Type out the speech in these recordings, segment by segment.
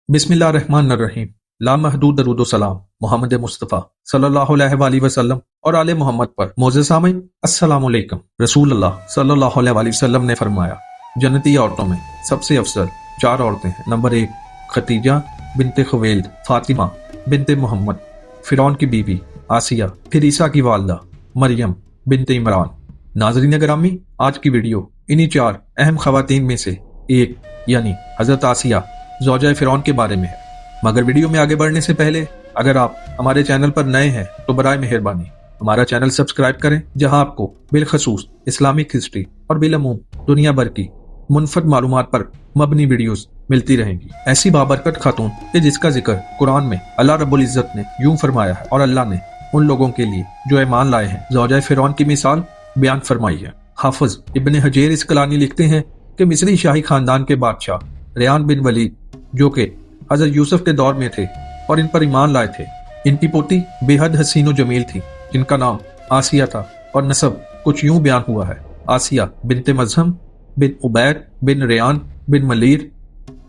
बिस्मिल्लाहिर्रहमानिर्रहीम। लामहदूद दरूद सलाम मोहम्मद मुस्तफ़ा सल्लल्लाहु अलैहि वसल्लम और आले मोहम्मद पर। मोअज़्ज़ज़ सामीन, अस्सलामु अलैकुम। रसूलुल्लाह सल्लल्लाहु अलैहि वसल्लम ने फरमाया, जन्नती औरतों में सबसे अफजल 4 औरतें हैं। नंबर 1 खदीजा बिनते खुवैलिद, फातिमा बिनते मोहम्मद, फिरौन की बीवी आसिया, फिर ईसा की वालदा मरियम बिनते इमरान। नाज़रीन ग्रामी, आज की वीडियो इन्हीं 4 अहम खवातीन में से एक यानी हजरत आसिया ज़ौजा फिरौन के बारे में है। मगर वीडियो में आगे बढ़ने से पहले अगर आप हमारे चैनल पर नए हैं तो बराए मेहरबानी हमारा चैनल सब्सक्राइब करें, जहां आपको बिलखसूस इस्लामिक हिस्ट्री और बिलअमूम दुनिया भर की मुनफरद मालूमात पर मबनी वीडियोस मिलती रहेंगी। ऐसी बाबरकत खातून कि जिसका जिक्र कुरान में अल्लाह रब्बुल इज्जत ने यूं फरमाया है और अल्लाह ने उन लोगों के लिए जो ईमान लाए हैं ज़ौजा फिरौन की मिसाल बयान फरमाई है। हाफिज इब्न हजर इस्कलानी लिखते हैं कि मिस्री शाही खानदान के बादशाह रेयान बिन वलीद, जो कि हजरत यूसुफ के दौर में थे और इन पर ईमान लाए थे, इनकी पोती बेहद हसीन व जमील थी जिनका नाम आसिया था और नसब कुछ यूं बयान हुआ है, आसिया बिनते मजहम बिन उबैद बिन रेयान बिन मलीर।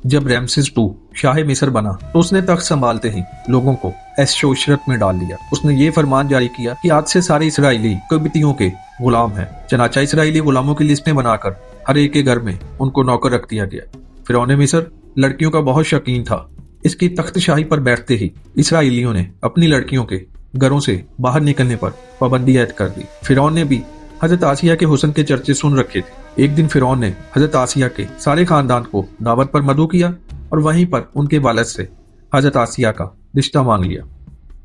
जब रैमसेस II शाह मिस्र बना तो उसने तख्त संभालते ही लोगों को ऐशो इशरत में डाल लिया। उसने ये फरमान जारी किया कि आज से सारे इसराइली कब्तियों के गुलाम हैं। चनाचा इसराइली गुलामों की लिस्टें बनाकर हर एक के घर में उनको नौकर रख दिया गया। फिरौन मिस्र लड़कियों का बहुत शौकीन था। इसकी तख्त शाही पर बैठते ही इसराइलियों ने अपनी लड़कियों के घरों से बाहर निकलने पर पाबंदी ऐद कर दी। फिरौन ने भी हजरत आसिया के हुस्न के चर्चे सुन रखे थे। एक दिन फिरौन ने हजरत आसिया के सारे खानदान को दावत पर मदऊ किया और वहीं पर उनके वालिद से हजरत आसिया का रिश्ता मांग लिया।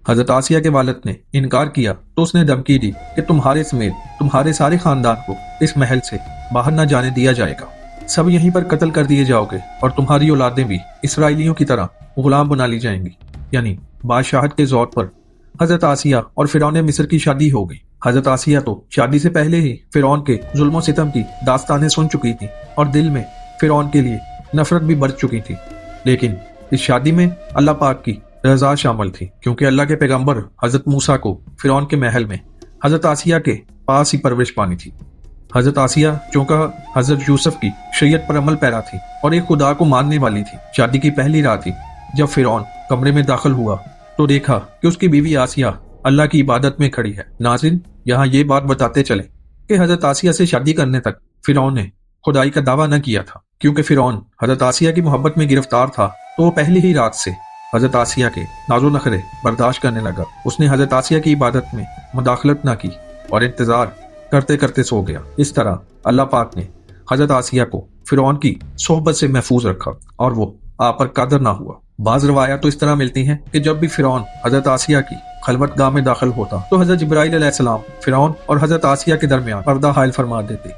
हजरत आसिया के वालिद ने इनकार किया तो उसने धमकी दी कि तुम्हारे समेत तुम्हारे सारे खानदान को इस महल से बाहर न जाने दिया जाएगा, सब यहीं पर कत्ल कर दिए जाओगे और तुम्हारी औलादें भी इसराइलियों की तरह गुलाम बना ली जाएंगी। यानी बादशाहत के जोर पर हजरत आसिया और फिरौन मिस्र की शादी हो गई। हजरत आसिया तो शादी से पहले ही फिरौन के जुल्म सितम की दास्तानें सुन चुकी थी और दिल में फिरौन के लिए नफरत भी बढ़ चुकी थी। लेकिन इस शादी में अल्लाह पाक की रजा शामिल थी, क्योंकि अल्लाह के पैगंबर हजरत मूसा को फिरौन के महल में हजरत आसिया के पास ही परवरिश पानी थी। हजरत आसिया चूंकि हजरत यूसुफ की शरीयत पर अमल पैरा थी और एक खुदा को मानने वाली थी। शादी की पहली रात ही जब फिरौन कमरे में दाखिल हुआ तो देखा कि उसकी बीवी आसिया अल्लाह की इबादत में खड़ी है। नाज़रीन, यहाँ ये बात बताते चले कि हजरत आसिया से शादी करने तक फिरौन ने खुदाई का दावा न किया था, क्योंकि फिरौन हजरत आसिया की मोहब्बत में गिरफ्तार था तो वो पहली ही रात से हजरत आसिया के नाजो नखरे बर्दाश्त करने लगा। उसने हजरत आसिया की इबादत में मुदाखलत न की और इंतजार करते करते सो गया। इस तरह अल्लाह पाक ने हजरत आसिया को फिरौन की सोहबत से महफूज रखा और वो आप पर कादर ना हुआ। बाज रवायात तो इस तरह मिलती हैं कि जब भी फिरौन हजरत आसिया की खलवत गाह में दाखिल होता तो हजरत जिब्राइल अलैहिस्सलाम फिरौन और हजरत आसिया के दरमियान पर्दा हायल फरमा देते,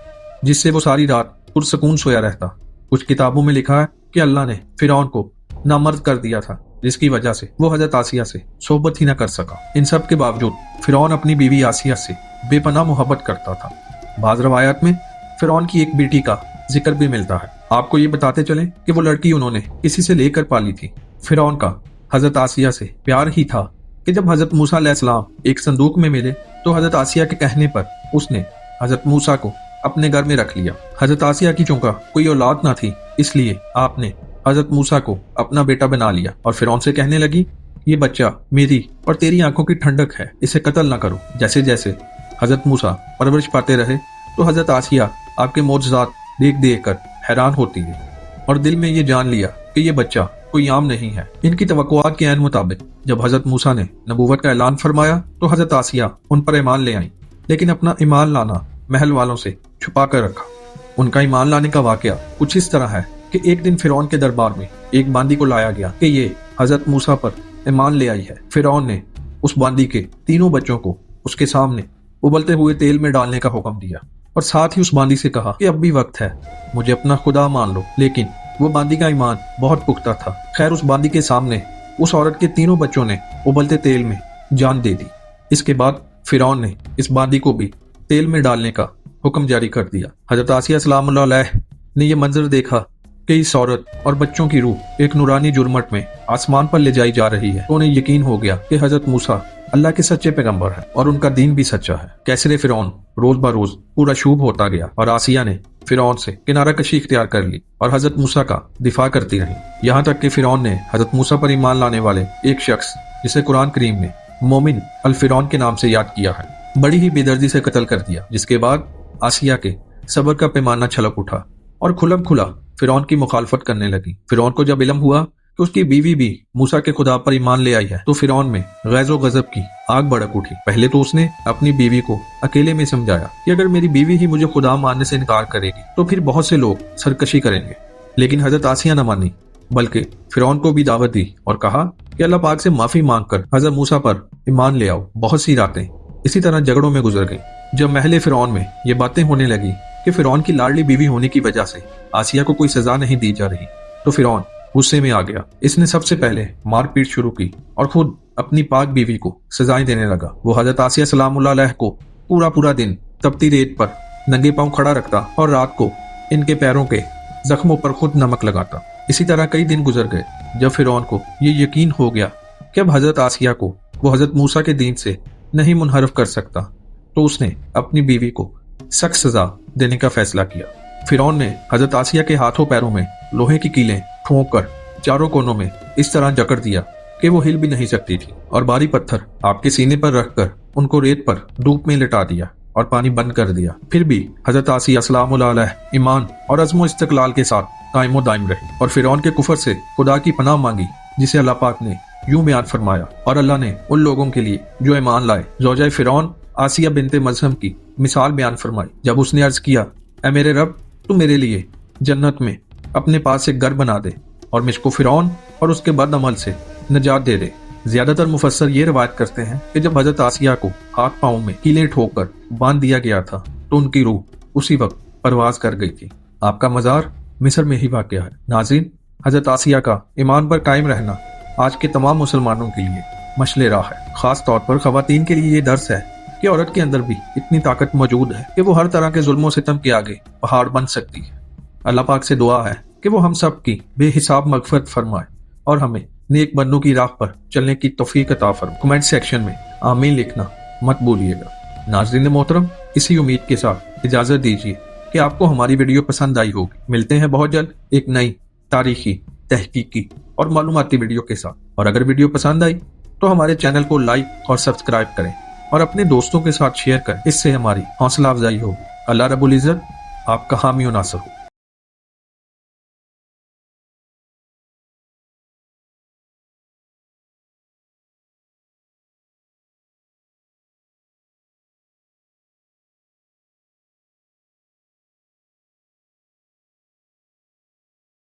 जिससे वो सारी रात पुरसकून सोया रहता। कुछ किताबों में लिखा है कि अल्लाह ने फिरौन को नामर्द कर दिया था, जिसकी वजह से वो हजरत आसिया से सोहबत ही न कर सका। इन सब के बावजूद फिरौन अपनी बीवी आसिया से बेपनाह मोहब्बत करता था। बाज रवायात में फिरौन की एक बेटी का जिक्र भी मिलता है। आपको ये बताते चले कि वो लड़की उन्होंने किसी से लेकर पाली थी। फिरौन का हजरत आसिया से प्यार ही था कि जब हजरत मूसा अलैहिस्सलाम एक संदूक में मिले तो हजरत आसिया के कहने पर उसने हजरत मूसा को अपने घर में रख लिया। हजरत आसिया की चूंकि कोई औलाद ना थी, इसलिए आपने हजरत मूसा को अपना बेटा बना लिया और फिरौन से कहने लगी, ये बच्चा मेरी और तेरी आंखों की ठंडक है, इसे कत्ल न करो। जैसे जैसे हजरत मूसा परवरिश पाते रहे तो हजरत आसिया आपके मौजज़ात देख देख कर हैरान होती गई और दिल में ये जान लिया कि ये बच्चा कोई आम नहीं है। इनकी तवक्कुआत के ऐन मुताबिक जब हजरत मूसा ने नबूवत का ऐलान फरमाया तो हजरत आसिया उन पर ईमान ले आई, लेकिन अपना ईमान लाना महल वालों से छुपा कर रखा। उनका ईमान लाने का वाकया कुछ इस तरह है कि एक दिन फिरौन के दरबार में एक बांदी को लाया गया कि ये हजरत मूसा पर ईमान ले आई है। फिरौन ने उस बांदी के तीनों बच्चों को उसके सामने उबलते हुए तेल में डालने का हुक्म दिया और साथ ही उस बांदी से कहा कि अब भी वक्त है, मुझे अपना खुदा मान लो। लेकिन वो बांदी का ईमान बहुत पुख्ता था। खैर, उस बांदी के सामने उस औरत के तीनों बच्चों ने उबलते तेल में जान दे दी। इसके बाद फिरौन ने इस बांदी को भी तेल में डालने का हुक्म जारी कर दिया। हजरत आसिया सलामुल्लाह अलैह ने यह मंजर देखा कि इस औरत और बच्चों की रूह एक नूरानी जुर्मट में आसमान पर ले जाई जा रही है तो उन्हें यकीन हो गया कि हजरत मूसा اللہ کے सच्चे पैगंबर हैं और उनका दीन भी सच्चा है। कैसरे फिरौन रोज ब रोज पूरा शुभ होता गया और आसिया ने फिरौन से किनारा कशी इख्तियार कर ली और हजरत मूसा का दिफा करती रही, यहाँ तक कि फिरौन ने हजरत मूसा पर ईमान लाने वाले एक शख्स जिसे कुरान करीम ने मोमिन अल फिरौन के नाम से याद किया है, बड़ी ही बेदर्दी से कत्ल कर दिया। जिसके बाद आसिया के सब्र का पैमाना छलक उठा और खुलम खुला फिरौन की मुखालफत करने लगी। फिरौन को जब इल्म हुआ कि उसकी बीवी भी मूसा के खुदा पर ईमान ले आई है तो फिरौन में गैज़ो गजब की आग भड़क उठी। पहले तो उसने अपनी बीवी को अकेले में समझाया कि अगर मेरी बीवी ही मुझे खुदा मानने से इनकार करेगी तो फिर बहुत से लोग सरकशी करेंगे, लेकिन हजरत आसिया न मानी, बल्कि फिरौन को भी दावत दी और कहा कि अल्लाह पाक से माफी मांगकर हजरत मूसा पर ईमान ले आओ। बहुत सी रातें इसी तरह झगड़ों में गुजर गई। जब महले फिरौन में ये बातें होने लगी कि फिरौन की लाडली बीवी होने की वजह से आसिया को कोई सजा नहीं दी जा रही तो फिरौन गुस्से में आ गया। इसने सबसे पहले मारपीट शुरू की और खुद अपनी पाक बीवी को सजाएं देने लगा। वो हजरत आसिया सलामुल्लाह अलैह को पूरा दिन तपती रेत पर नंगे पांव खड़ा रखता और रात को इनके पैरों के जख्मों पर खुद नमक लगाता। इसी तरह कई दिन गुजर गए। जब फिरौन को ये यकीन हो गया कि अब हजरत आसिया को वो हजरत मूसा के दीन से नहीं मुनहरफ कर सकता तो उसने अपनी बीवी को सख्त सजा देने का फैसला किया। फिरौन ने हजरत आसिया के हाथों पैरों में लोहे की कीलें ठोंक कर चारों कोनों में इस तरह जकड़ दिया कि वो हिल भी नहीं सकती थी और भारी पत्थर आपके सीने पर रखकर उनको रेत पर धूप में लिटा दिया और पानी बंद कर दिया। फिर भी हजरत आसिया सलामुल्लाह अलैह ईमान और अज़्म इस्तक़लाल के साथ कायमो दाइम रही और फिरौन के कुफर से खुदा की पनाह मांगी, जिसे अल्लाह पाक ने यूं बयान फरमाया। और अल्लाह ने उन लोगों के लिए जो ईमान लाए ज़ौजा फिरौन आसिया बिनते मज़हम की मिसाल बयान फरमाई। जब उसने अर्ज किया, ऐ मेरे रब, तू मेरे लिए जन्नत में अपने पास एक घर बना दे और मुझको फिरौन और उसके बद अमल से निजात दे दे। ज्यादातर मुफस्सर ये रवायत करते हैं कि जब हजरत आसिया को हाथ पांव में कीलें ठोककर बांध दिया गया था तो उनकी रूह उसी वक्त परवाज कर गई थी। आपका मजार मिस्र में ही वाक़या है। नाज़रीन, हजरत आसिया का ईमान पर कायम रहना आज के तमाम मुसलमानों के लिए मशले राह है। खास तौर पर ख़वातीन के लिए ये दर्स है कि औरत के अंदर भी इतनी ताकत मौजूद है कि वो हर तरह के जुल्म सितम के आगे पहाड़ बन सकती है। अल्लाह पाक से दुआ है कि वो हम सब की बेहिसाब मगफरत फरमाए और हमें नेक बंदों की राह पर चलने की तौफीक अता फरमाए। कमेंट सेक्शन में आमीन लिखना मत भूलिएगा। नाज़रीन मोहतरम, इसी उम्मीद के साथ इजाजत दीजिए कि आपको हमारी वीडियो पसंद आई होगी। मिलते हैं बहुत जल्द एक नई तारीखी, तहकीकी और मालूमाती वीडियो के साथ। और अगर वीडियो पसंद आई तो हमारे चैनल को लाइक और सब्सक्राइब करें और अपने दोस्तों के साथ शेयर करें। इससे हमारी हौसला अफजाई होगी। अल्लाह रब्बुल इज़्ज़त आपका हामी और नासर हो।